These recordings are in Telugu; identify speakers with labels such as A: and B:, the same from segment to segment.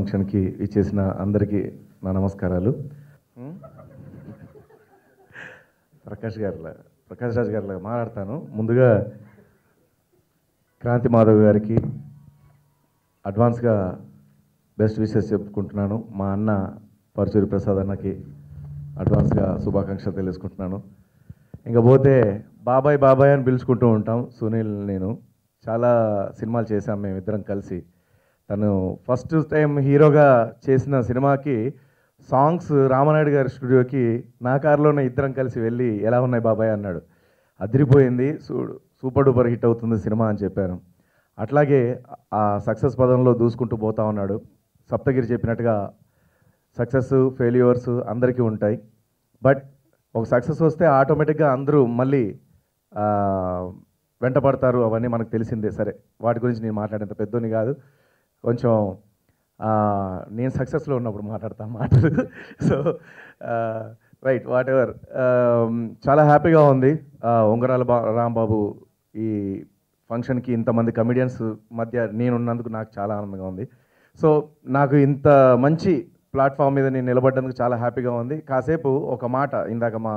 A: ఫంక్షన్కి ఇచ్చేసిన అందరికీ నా నమస్కారాలు. ప్రకాష్ రాజ్ గారిలా మాట్లాడతాను. ముందుగా క్రాంతి మాధవ్ గారికి అడ్వాన్స్గా బెస్ట్ విషెస్ చెప్పుకుంటున్నాను. మా అన్న పరుచూరి ప్రసాద్ అన్నకి అడ్వాన్స్గా శుభాకాంక్షలు తెలుసుకుంటున్నాను. ఇంకా పోతే బాబాయ్ బాబాయ్ అని పిలుచుకుంటూ ఉంటాం. సునీల్ నేను చాలా సినిమాలు చేశాం మేమిద్దరం కలిసి. తను ఫస్ట్ టైం హీరోగా చేసిన సినిమాకి సాంగ్స్ రామనాయుడు గారి స్టూడియోకి నా కారులోనే ఇద్దరం కలిసి వెళ్ళి ఎలా ఉన్నాయి బాబాయ్ అన్నాడు. అదిరిపోయింది, సూపర్ డూపర్ హిట్ అవుతుంది సినిమా అని చెప్పాను. అట్లాగే ఆ సక్సెస్ పదంలో దూసుకుంటూ పోతా ఉన్నాడు. సప్తగిరి చెప్పినట్టుగా సక్సెస్ ఫెయిల్యూర్స్ అందరికీ ఉంటాయి. బట్ ఒక సక్సెస్ వస్తే ఆటోమేటిక్గా అందరూ మళ్ళీ వెంట పడతారు, అవన్నీ మనకు తెలిసిందే. సరే, వాటి గురించి నేను మాట్లాడేంత పెద్దోని కాదు, కొంచెం నేను సక్సెస్లో ఉన్నప్పుడు మాట్లాడతాను మాటలు. So right, what ever. చాలా హ్యాపీగా ఉంది. ఉంగరాల రాంబాబు ఈ ఫంక్షన్కి ఇంతమంది కమెడియన్స్ మధ్య నేనున్నందుకు నాకు చాలా ఆనందంగా ఉంది. సో నాకు ఇంత మంచి ప్లాట్ఫామ్ మీద నేను నిలబడ్డందుకు చాలా హ్యాపీగా ఉంది. కాసేపు ఒక మాట, ఇందాక మా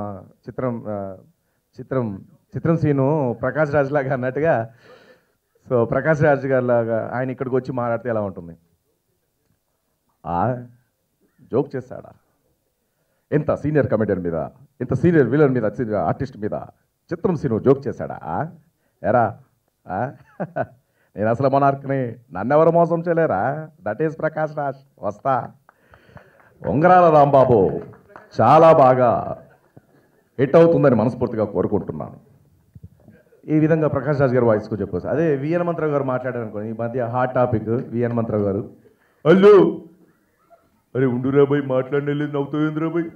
A: చిత్రం సీను ప్రకాష్ రాజ్ లాగా అన్నట్టుగా, సో ప్రకాష్ రాజ్ గారి లాగా ఆయన ఇక్కడికి వచ్చి మాట్లాడితే ఎలా ఉంటుంది? జోక్ చేస్తాడా? ఎంత సీనియర్ కమెడియన్ మీద, ఇంత సీనియర్ విలన్ మీద, ఆర్టిస్ట్ మీద చిత్రం సీను జోక్ చేశాడా? ఎరా, నేను అసలు మొనార్క్ని, నన్నెవరు మోసం చేయలేరా? That is Prakash Raj. వస్తా. ఉంగరాల రాంబాబు చాలా బాగా హిట్ అవుతుందని మనస్ఫూర్తిగా కోరుకుంటున్నాను. ఈ విధంగా ప్రకాష్ రాజ్ గారు వాయిస్కు చెప్పొచ్చు. అదే విఎన్ మంత్రావు గారు మాట్లాడారు అనుకోండి, ఈ మధ్య హాట్ టాపిక్ విఎన్ మంత్రావు గారు. హలో, అరే ఉండురా బాయ్, మాట్లాడలేదు, నవ్వుతావేంద్రా బాయ్.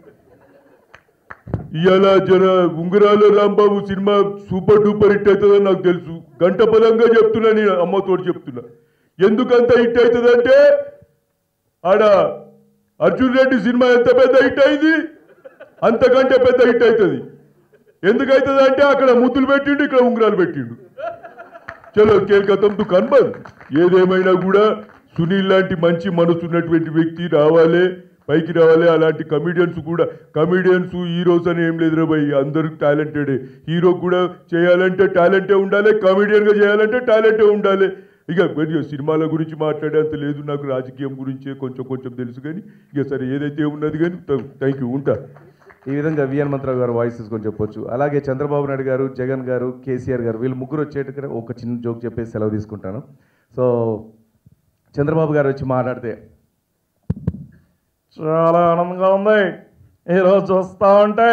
A: ఇవాళ జర Ungarala Rambabu cinema super duper hit అవుతుందని నాకు తెలుసు. గంట పదంగా చెప్తున్నా, నేను అమ్మతోటి చెప్తున్నా. ఎందుకంత హిట్ అవుతుందంటే, ఆడ అర్జున్ రెడ్డి సినిమా ఎంత పెద్ద హిట్ అయింది, అంతకంటే పెద్ద హిట్ అవుతుంది. ఎందుకవుతుంది అంటే అక్కడ ముద్దులు పెట్టిండు, ఇక్కడ ఉంగరాలు పెట్టిండు. చలో కేల్కతంతో కన్బంద్. ఏదేమైనా కూడా సునీల్ లాంటి మంచి మనసు ఉన్నటువంటి వ్యక్తి రావాలి, పైకి రావాలి. అలాంటి కమెడియన్స్ హీరోస్ అని ఏం లేదు రా భయ్, అందరూ టాలెంటెడే. హీరో కూడా చేయాలంటే టాలెంటే ఉండాలి, కమెడియన్గా చేయాలంటే టాలెంటే ఉండాలి. ఇక సినిమాల గురించి మాట్లాడేంత లేదు నాకు, రాజకీయం గురించే కొంచెం తెలుసు. కానీ ఇక సరే, ఏదైతే ఉన్నది. కానీ థ్యాంక్ యూ, ఉంటా. ఈ విధంగా విఎన్ మంత్రావు గారు వాయిస్ తీసుకొని చెప్పొచ్చు. అలాగే చంద్రబాబు నాయుడు గారు, జగన్ గారు, కేసీఆర్ గారు, వీళ్ళు ముగ్గురు వచ్చేట్టుగా ఒక చిన్న జోక్ చెప్పేసి సెలవు తీసుకుంటాను. సో చంద్రబాబు గారు వచ్చి మాట్లాడితే, చాలా ఆనందంగా ఉంది ఈరోజు చూస్తూ ఉంటే.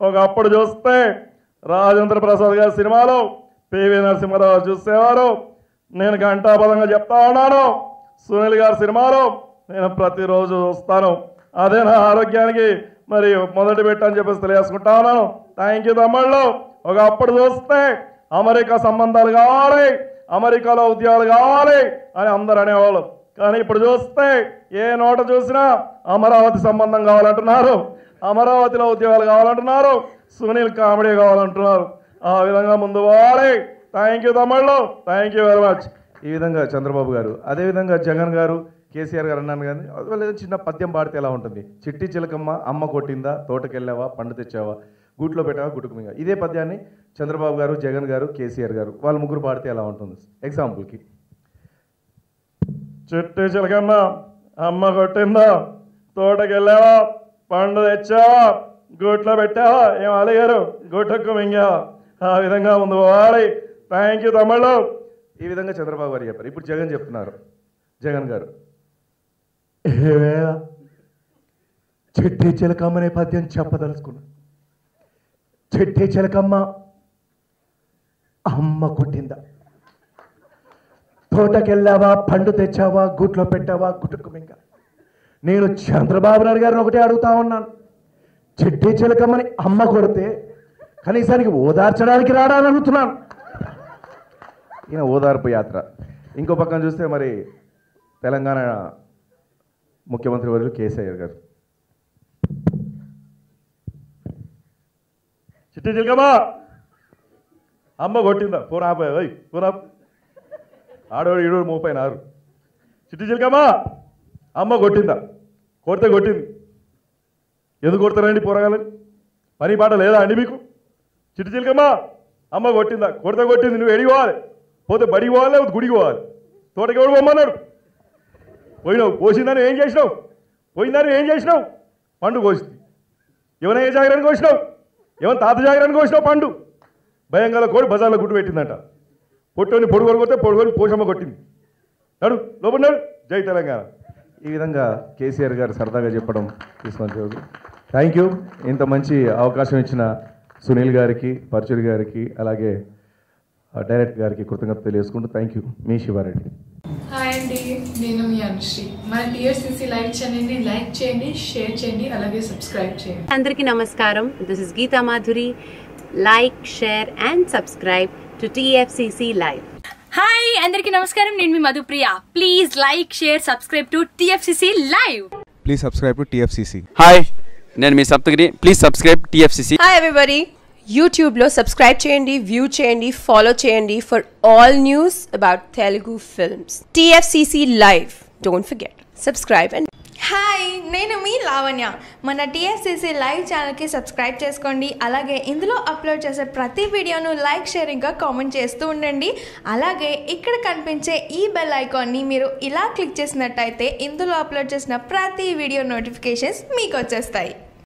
A: ఒకప్పుడు చూస్తే రాజేంద్ర ప్రసాద్ గారి సినిమాలో పివి నరసింహారావు చూసేవారు, నేను ఘంటాపదంగా చెప్తా ఉన్నాను. సునీల్ గారి సినిమాలో నేను ప్రతిరోజు చూస్తాను. అదే నా ఆరోగ్యానికి మరి మొదటి పెట్టని చెప్పేసి తెలియజేసుకుంటా ఉన్నాను. థ్యాంక్ యూ తమ్ముళ్ళు. ఒకప్పుడు చూస్తే అమెరికా సంబంధాలు కావాలి, అమెరికాలో ఉద్యోగాలు కావాలి అని అందరూ అనేవాళ్ళు. కానీ ఇప్పుడు చూస్తే ఏ నోట చూసినా అమరావతి సంబంధం కావాలంటున్నారు, అమరావతిలో ఉద్యోగాలు కావాలంటున్నారు, సునీల్ కామెడీ కావాలంటున్నారు. ఆ విధంగా ముందు పోవాలి. థ్యాంక్ యూ తమ్ముళ్ళు, థ్యాంక్ యూ వెరీ మచ్. ఈ విధంగా చంద్రబాబు గారు, అదేవిధంగా జగన్ గారు, కేసీఆర్ గారు అన్నాను. కానీ అందువల్ల చిన్న పద్యం పాడితే ఎలా ఉంటుంది? చిట్టి చిలకమ్మ అమ్మ కొట్టిందా, తోటకెళ్ళావా, పండు తెచ్చావా, గూట్లో పెట్టావా, గుట్టుకుమింగా. ఇదే పద్యాన్ని చంద్రబాబు గారు, జగన్ గారు, కేసీఆర్ గారు వాళ్ళు ముగ్గురు పాడితే ఎలా ఉంటుంది? ఎగ్జాంపుల్కి, చిట్టి చిలకమ్మ అమ్మ కొట్టిందా, తోటకెళ్ళావా, పండు తెచ్చావా, గూట్లో పెట్టావా, ఏం అలిగారు, గుట్టుకు మింగావా. ఆ విధంగా ముందు పోవాలి. థ్యాంక్ యూ తమ్ముళ్ళు. ఈ విధంగా చంద్రబాబు గారు చెప్పారు. ఇప్పుడు జగన్ చెప్తున్నారు. జగన్ గారు, చిట్టి చిలకమ్మ అనే పద్యం చెప్పదలుచుకున్నా. చిట్టి చిలకమ్మ అమ్మ కొట్టిందా, తోటకెళ్ళావా, పండు తెచ్చావా, గూట్లో పెట్టావా, గుట్టుకు మింగా. నేను చంద్రబాబు నాయుడు గారిని ఒకటే అడుగుతా ఉన్నాను, చిట్టి చిలకమ్మని అమ్మ కొడితే కనీసానికి ఓదార్చడానికి రాడాలని అడుగుతున్నాను. ఈయన ఓదార్పు యాత్ర. ఇంకో పక్కన చూస్తే మరి తెలంగాణ ముఖ్యమంత్రి వర్యులు కేసీఆర్ గారు, చిట్టి చిలకమ్మా అమ్మ కొట్టిందా, ఫోన్ ఆపోయా, ఆడవాడు 7 36 చిట్టి చిలకమ్మా అమ్మ కొట్టిందా? కొడితే కొట్టింది. ఎందుకు కొడతారండి పోరగాలని? పని పాట లేదా అండి మీకు? చిట్టి చిలకమ్మ అమ్మ కొట్టిందా? కొడితే కొట్టింది. నువ్వు ఎడికి పోవాలి? పోతే బడికి పోవాలి, లేకపోతే గుడికి పోవాలి. తోటకి ఎవడు పోమన్నాడు? పోయినావు. కోసిందని ఏం చేసినావు? పోయిందని ఏం చేసినావు? పండు కోసింది. ఏమైనా ఏ జాగ్రాన్ని కోసినావు? ఏమైనా తాత జాగ్రాన్ని కోసినావు? పండు భయంగా కోడి బజార్లో గుడ్డు పెట్టిందంట. పొట్టుని పొడుగోలు కొడితే పొడుగోలు పోషమ్మ కొట్టింది. నడు లోపల నడు. జై తెలంగాణ. ఈ విధంగా కేసీఆర్ గారు సరదాగా చెప్పడం తీసుకొని థ్యాంక్ యూ. ఇంత మంచి అవకాశం ఇచ్చిన సునీల్ గారికి, పరచూరి గారికి, అలాగే డైరెక్టర్ గారికి కృతజ్ఞత తెలియజేసుకుంటూ థ్యాంక్ యూ. మీ శివారెడ్డి.
B: హాయ్ అండి, నేను మీ అనుశ్రీ. మన టీఎఫ్సీసీ లైవ్ ఛానల్ని లైక్ చేయండి, షేర్ చేయండి, అలాగే సబ్స్క్రైబ్ చేయండి.
C: అందరికీ నమస్కారం. This is Geetha Madhuri. Like, share and subscribe to TFCC live.
D: Hi అందరికీ నమస్కారం, నేను మీ Madhupriya. Please like, share, subscribe to TFCC live.
E: Please subscribe to TFCC.
F: Hi, నేను మీ Saptagiri. Please subscribe TFCC.
G: Hi everybody, యూట్యూబ్లో సబ్స్క్రైబ్ చేయండి, వ్యూ చేయండి, ఫాలో చేయండి for all news about Telugu films. TFCC live, don't forget subscribe. And
H: hi, నేను మీ లావణ్య. మన టీఎఫ్సీసీ లైవ్ ఛానల్కి సబ్స్క్రైబ్ చేసుకోండి. అలాగే ఇందులో అప్లోడ్ చేసే ప్రతి వీడియోను లైక్, షేరింగ్గా కామెంట్ చేస్తూ ఉండండి. అలాగే ఇక్కడ కనిపించే ఈ బెల్ ఐకాన్ని మీరు ఇలా క్లిక్ చేసినట్టయితే ఇందులో అప్లోడ్ చేసిన ప్రతి వీడియో నోటిఫికేషన్స్ మీకు వచ్చేస్తాయి.